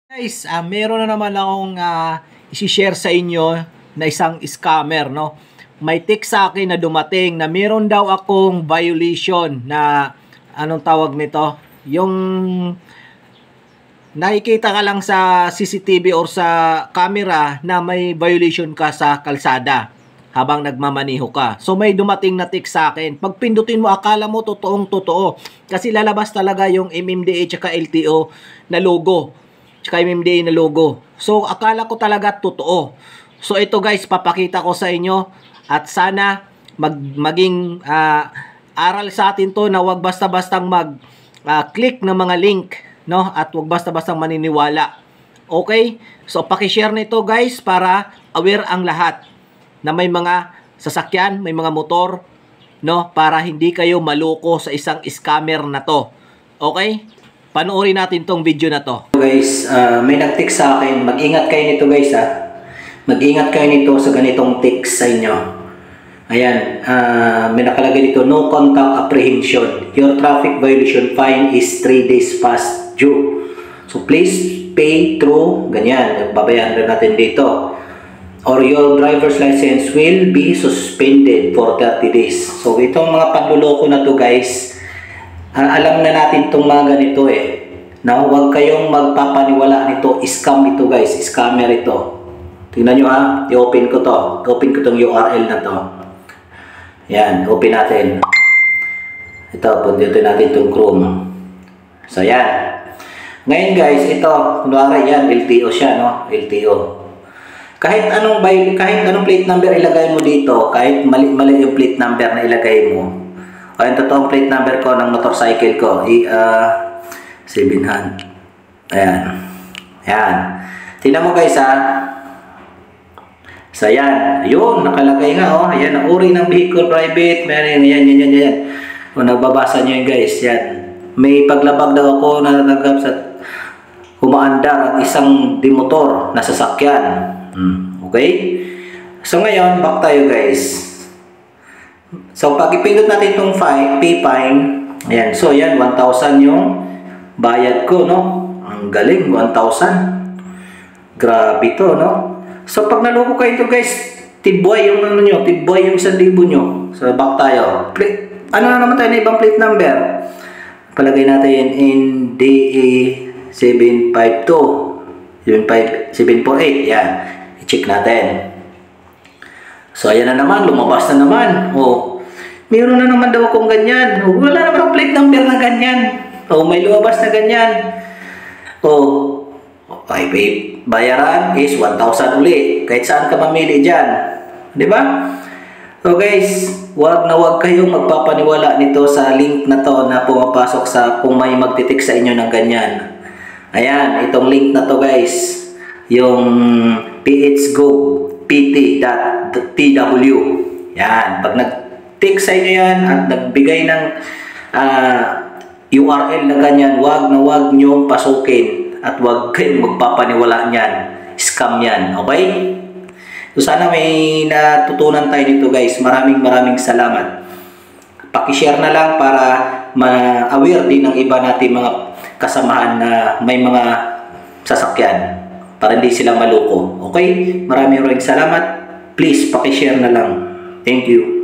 Guys, meron na naman akong isi-share sa inyo na isang scammer, no? May text sa akin na dumating na meron daw akong violation na anong tawag nito? Yung nakikita ka lang sa CCTV or sa camera na may violation ka sa kalsada habang nagmamaniho ka. So may dumating na text sa akin. Pag pindutin mo, akala mo totoong totoo. Kasi lalabas talaga yung MMDA at LTO na logo. Tsaka MMDA na logo. So, akala ko talaga totoo. So, ito guys, papakita ko sa inyo. At sana, maging aral sa atin to na wag basta-bastang mag-click ng mga link. No? At wag basta-bastang maniniwala. Okay? So, pakishare nito guys para aware ang lahat na may mga sasakyan, may mga motor, no? Para hindi kayo maloko sa isang scammer na to. Okay? Panoorin natin tong video na to. Guys, may nag-text sa akin. Mag-ingat kayo nito guys ha. Mag-ingat kayo nito sa ganitong text sa inyo. Ayan, may nakalagay dito, no contact apprehension. Your traffic violation fine is 3 days past due. So please pay through, ganyan, babayaran natin dito. Or your driver's license will be suspended for 30 days. So itong mga panluloko na to guys, alam na natin itong mga ganito eh. Na huwag kayong magpapaniwala nito. Scam ito guys. Scammer ito. Tingnan nyo ha. I-open ko to. I-open ko itong URL na to. Yan. Open natin. Ito. Pundutin natin itong Chrome. So yan. Ngayon guys, ito. Kunwari yan. LTO siya no. LTO. Kahit anong plate number ilagay mo dito. Kahit mali yung plate number na ilagay mo. O yung totoong plate number ko ng motorcycle ko. 700. Ayan. Ayan. Tingnan mo guys ha. So ayan. Ayun. Nakalagay nga oh. Ayan. Ang uri ng vehicle private. Meron. Ayan. Kung nagbabasa nyo yun guys. Yan. May paglabag daw ako na natanggap sa humaandar ang isang dimotor na sasakyan. Okay? So ngayon, back tayo guys. So, pag ipindot natin itong pay fine, ayan. So, ayan, 1,000 yung bayad ko, no? Ang galing, 1,000. Grabe to, no? So, pag naloko kayo ito, guys, tibway yung ano nyo, tibway yung 1,000 nyo. So, back tayo. Ano na naman tayo na ibang plate number? Palagay natin in DA752. 748, yan. I-check natin. So, ayan na naman. Lumabas na naman. Oh, meron na naman daw akong ganyan. Oh, wala naman akong plate number na ganyan. Oh, may lumabas na ganyan. Oh, okay, bayaran is 1,000 uli. Kahit saan ka mamili dyan. Diba? So, guys, wag kayong magpapaniwala nito sa link na to na pumapasok sa kung may magtitik sa inyo ng ganyan. Ayan, itong link na to, guys. Yung phgo.pt.tw. Yan. Pag nag-tick sa inyo yan at nagbigay ng URL na ganyan, wag nyo pasukin at wag kayong magpapaniwala niyan. Scam yan. Okay? So sana may natutunan tayo dito guys. Maraming salamat. Pakishare na lang para ma-aware din ng iba natin mga kasamahan na may mga sasakyan. Para hindi sila maloko. Okay? Maraming salamat. Please, pakishare na lang. Thank you.